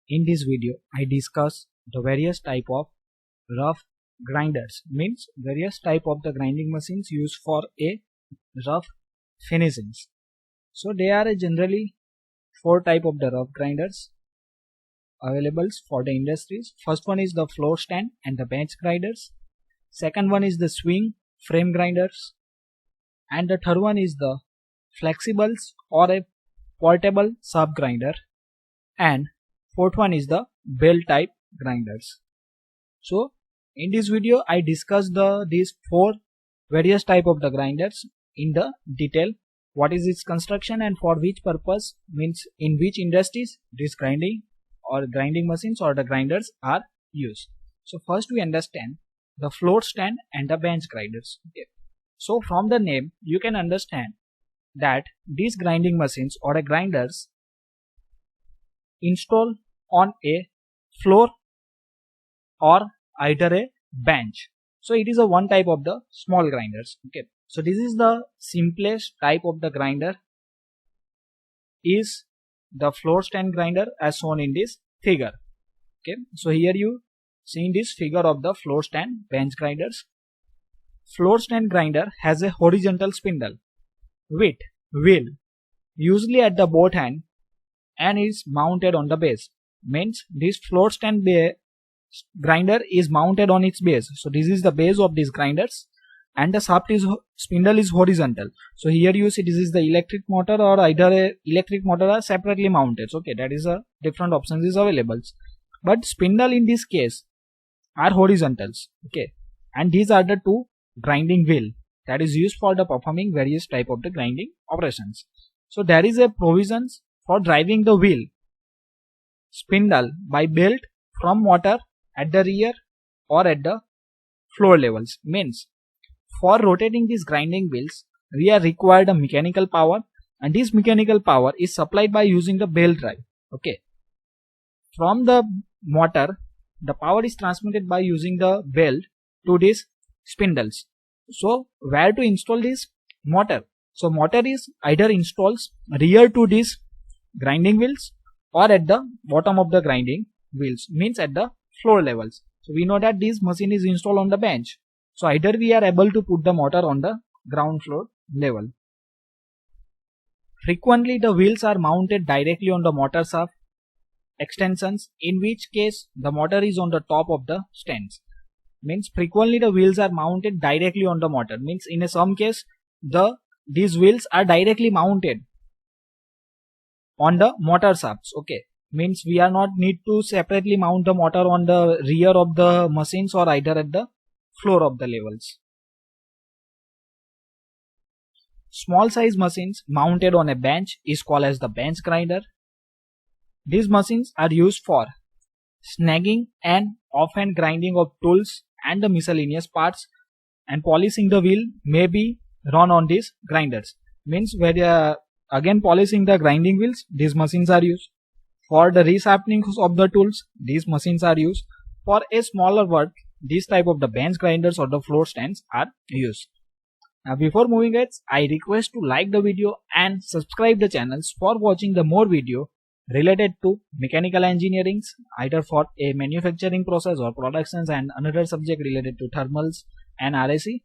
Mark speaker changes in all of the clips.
Speaker 1: In this video, I discuss the various type of rough grinders, means various type of the grinding machines used for a rough finishings. So there are generally four type of the rough grinders available for the industries. First one is the floor stand and the bench grinders. Second one is the swing frame grinders, and the third one is the flexibles or a portable sub grinder, and fourth one is the bell type grinders. So in this video I discuss these four various type of the grinders in the detail, what is its construction and for which purpose, means in which industries this grinding machines or the grinders are used. So first we understand the floor stand and the bench grinders. Okay. So from the name you can understand that these grinding machines or a grinders install on a floor or either a bench. So it is a one type of the small grinders. Okay. So this is the simplest type of the grinder, is the floor stand grinder as shown in this figure. Okay. So here you see in this figure of the floor stand bench grinders. Floor stand grinder has a horizontal spindle with wheel usually at the both end and is mounted on the base. Means this floor stand grinder is mounted on its base. So this is the base of these grinders, and the spindle is horizontal. So here you see this is the electric motor or either a electric motor are separately mounted. Okay, that is a different options is available, but spindle in this case are horizontals. Okay, and these are the two grinding wheel that is used for the performing various type of the grinding operations. So there is a provisions for driving the wheel spindle by belt from motor at the rear or at the floor levels. Means for rotating these grinding wheels we are required a mechanical power, and this mechanical power is supplied by using the belt drive. Okay, from the motor the power is transmitted by using the belt to these spindles. So where to install this motor? So motor is either installs rear to these grinding wheels or at the bottom of the grinding wheels, means at the floor levels. So we know that this machine is installed on the bench. So either we are able to put the motor on the ground floor level. Frequently the wheels are mounted directly on the motor shaft extensions, in which case the motor is on the top of the stands. Means frequently the wheels are mounted directly on the motor, means in some case these wheels are directly mounted on the motor shafts. Okay, means we are not need to separately mount the motor on the rear of the machines or either at the floor of the levels. Small size machines mounted on a bench is called as the bench grinder. These machines are used for snagging and offhand grinding of tools and the miscellaneous parts, and polishing the wheel may be run on these grinders. Means where again polishing the grinding wheels, these machines are used. For the resharpening of the tools, these machines are used. For a smaller work, these type of the bench grinders or the floor stands are used. Now before moving ahead, I request to like the video and subscribe the channels for watching the more video related to mechanical engineering, either for a manufacturing process or productions, and another subject related to thermals and RAC.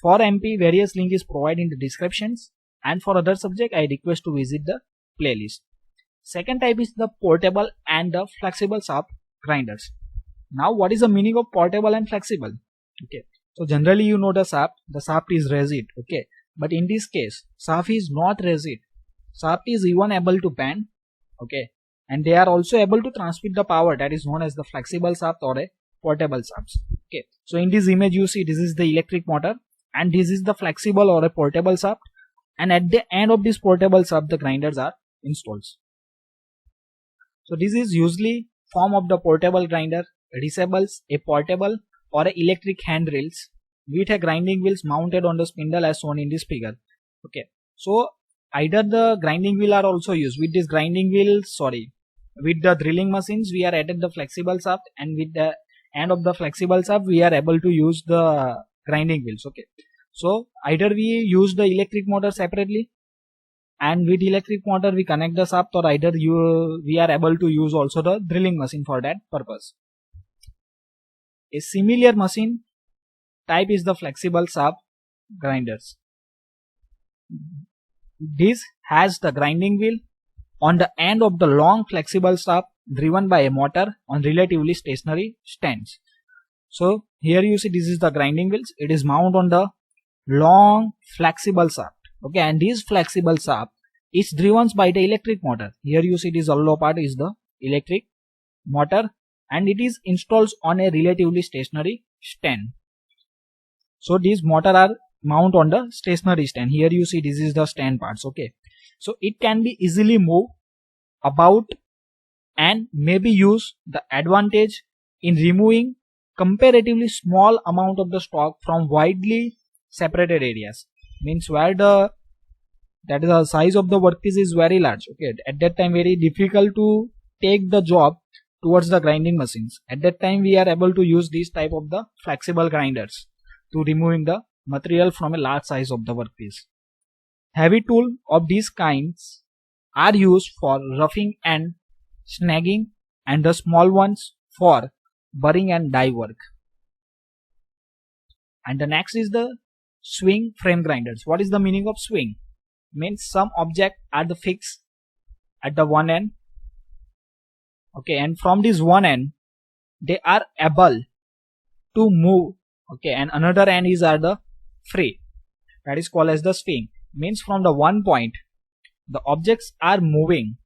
Speaker 1: For MP, various link is provided in the descriptions, and for other subject I request to visit the playlist. Second type is the portable and the flexible shaft grinders. Now what is the meaning of portable and flexible? Okay, so generally you know the shaft is rigid. Okay, but in this case shaft is not rigid. Shaft is even able to bend. Okay, and they are also able to transmit the power, that is known as the flexible shaft or a portable shafts. Okay, so in this image you see this is the electric motor and this is the flexible or a portable shaft, and at the end of this portable shaft the grinders are installed. So this is usually form of the portable grinder resembles a portable or a electric handrails with a grinding wheels mounted on the spindle as shown in this figure. Okay, so either the grinding wheel are also used. With this grinding wheel, with the drilling machines we are added the flexible shaft, and with the end of the flexible shaft we are able to use the grinding wheels. Okay, so either we use the electric motor separately and with electric motor we connect the shaft, or either we are able to use also the drilling machine for that purpose. A similar machine type is the flexible shaft grinders. This has the grinding wheel on the end of the long flexible shaft driven by a motor on relatively stationary stands. So here you see this is the grinding wheels. It is mounted on the long flexible shaft. Okay, and this flexible shaft is driven by the electric motor. Here you see this yellow part is the electric motor, and it is installed on a relatively stationary stand. So these motor are mounted on the stationary stand. Here you see this is the stand parts. Okay, so it can be easily moved about and maybe use the advantage in removing comparatively small amount of the stock from widely separated areas. Means where the size of the workpiece is very large. Okay, at that time very difficult to take the job towards the grinding machines. At that time we are able to use this type of the flexible grinders to removing the material from a large size of the workpiece. Heavy tools of these kinds are used for roughing and snagging, and the small ones for burring and die work. And the next is the swing frame grinders. What is the meaning of swing? Means some object are the fixed at the one end. Okay, and from this one end they are able to move. Okay, and another end is at the free. That is called as the swing. Means from the one point the objects are moving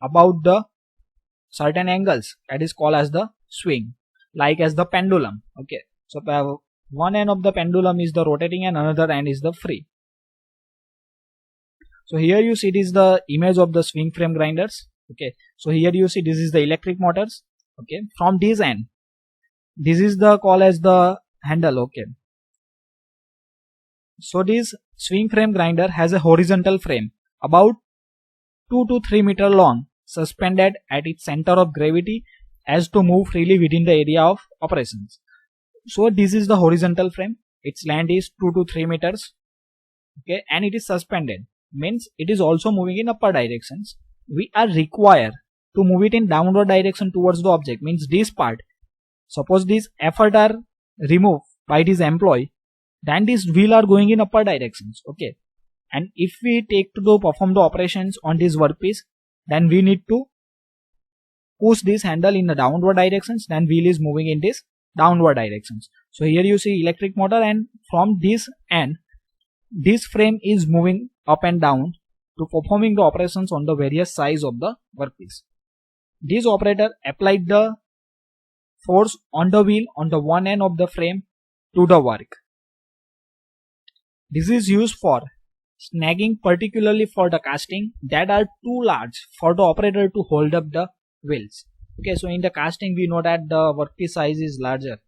Speaker 1: about the certain angles. That is called as the swing, like as the pendulum. Okay, so one end of the pendulum is the rotating and another end is the free. So here you see this is the image of the swing frame grinders. Okay, so here you see this is the electric motors. Okay, from this end this is the call as the handle. Okay, so this swing frame grinder has a horizontal frame about 2 to 3 meter long, suspended at its center of gravity as to move freely within the area of operations. So this is the horizontal frame. Its length is 2 to 3 meters. Okay, and it is suspended. Means it is also moving in upper directions. We are required to move it in downward direction towards the object. Means this part, suppose this effort are removed by this employee, then this wheel are going in upper directions. Okay, and if we take to perform the operations on this workpiece, then we need to push this handle in the downward directions, then wheel is moving in this downward directions. So here you see electric motor, and from this end this frame is moving up and down to performing the operations on the various sides of the workpiece. This operator applied the force on the wheel on the one end of the frame to the work. This is used for snagging, particularly for the casting that are too large for the operator to hold up the wheels. Okay, so in the casting we know that the workpiece size is larger.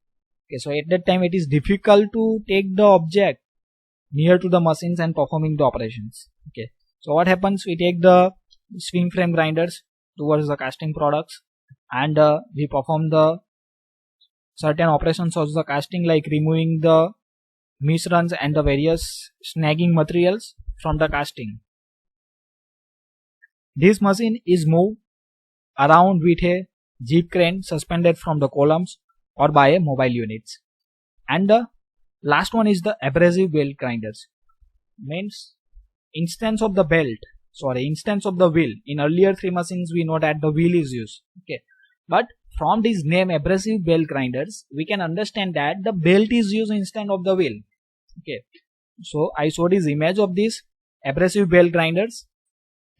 Speaker 1: Okay, so at that time it is difficult to take the object near to the machines and performing the operations. Okay, so what happens, we take the swing frame grinders towards the casting products, and we perform the certain operations of the casting, like removing the misruns and the various snagging materials from the casting. This machine is moved around with a jeep crane suspended from the columns or by a mobile units. And the last one is the abrasive belt grinders. Means instance of the wheel. In earlier three machines we know that the wheel is used. Okay, but from this name abrasive belt grinders we can understand that the belt is used instead of the wheel. Okay, so I showed this image of this abrasive belt grinders.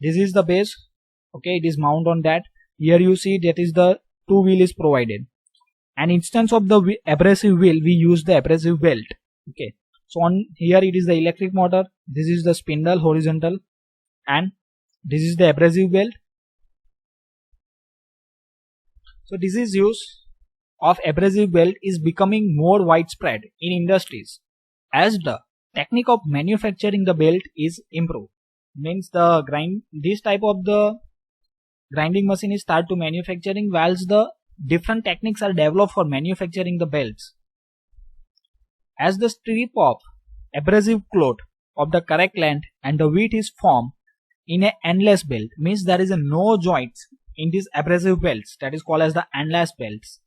Speaker 1: This is the base. Okay, it is mounted on that. Here you see that is the two wheel is provided, and instance of the abrasive wheel we use the abrasive belt. Okay, so on here it is the electric motor, this is the spindle horizontal, and this is the abrasive belt. So this is use of abrasive belt is becoming more widespread in industries as the technique of manufacturing the belt is improved. Means this type of the grinding machine is start to manufacturing, whilst the different techniques are developed for manufacturing the belts. As the strip of abrasive cloth of the correct length and the width is formed, in an endless belt, means there is a no joints in these abrasive belts, that is called as the endless belts,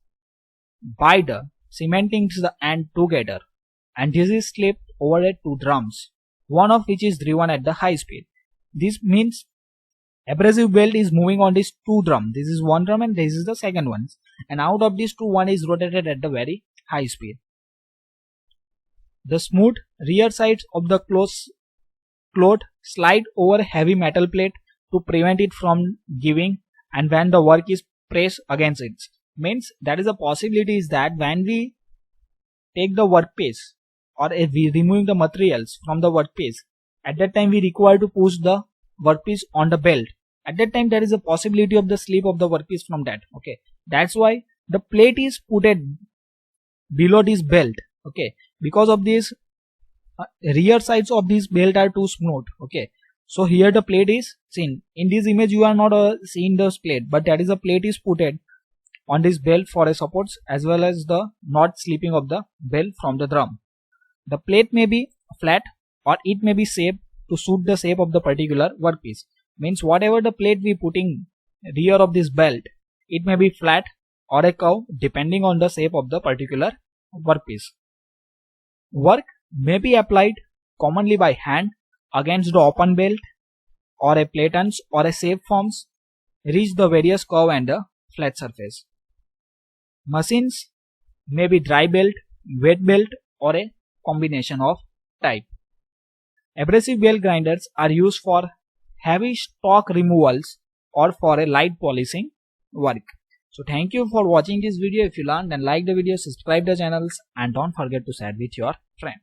Speaker 1: by the cementing the end together, and this is slipped over at two drums, one of which is driven at the high speed. This means abrasive belt is moving on these two drums. This is one drum and this is the second one, and out of these two, one is rotated at the very high speed. The smooth rear sides of the cloth slide over heavy metal plate to prevent it from giving, and when the work is pressed against it, means there is a possibility is that when we take the workpiece or if we removing the materials from the workpiece, at that time we require to push the workpiece on the belt. At that time there is a possibility of the slip of the workpiece from that. Okay, that's why the plate is put at below this belt. Okay, because of this rear sides of this belt are too smooth. Okay, so here the plate is seen. In this image you are not seeing this plate, but that is a plate is put on this belt for a supports as well as the not slipping of the belt from the drum. The plate may be flat or it may be shaped to suit the shape of the particular workpiece. Means whatever the plate we putting rear of this belt, it may be flat or a curve depending on the shape of the particular workpiece. Work may be applied commonly by hand against the open belt or a platens or a shape forms reach the various curve and the flat surface. Machines may be dry belt, wet belt or a combination of type. Abrasive belt grinders are used for heavy stock removals or for a light polishing work. So thank you for watching this video. If you learned and like the video, subscribe the channels and don't forget to share with your friends.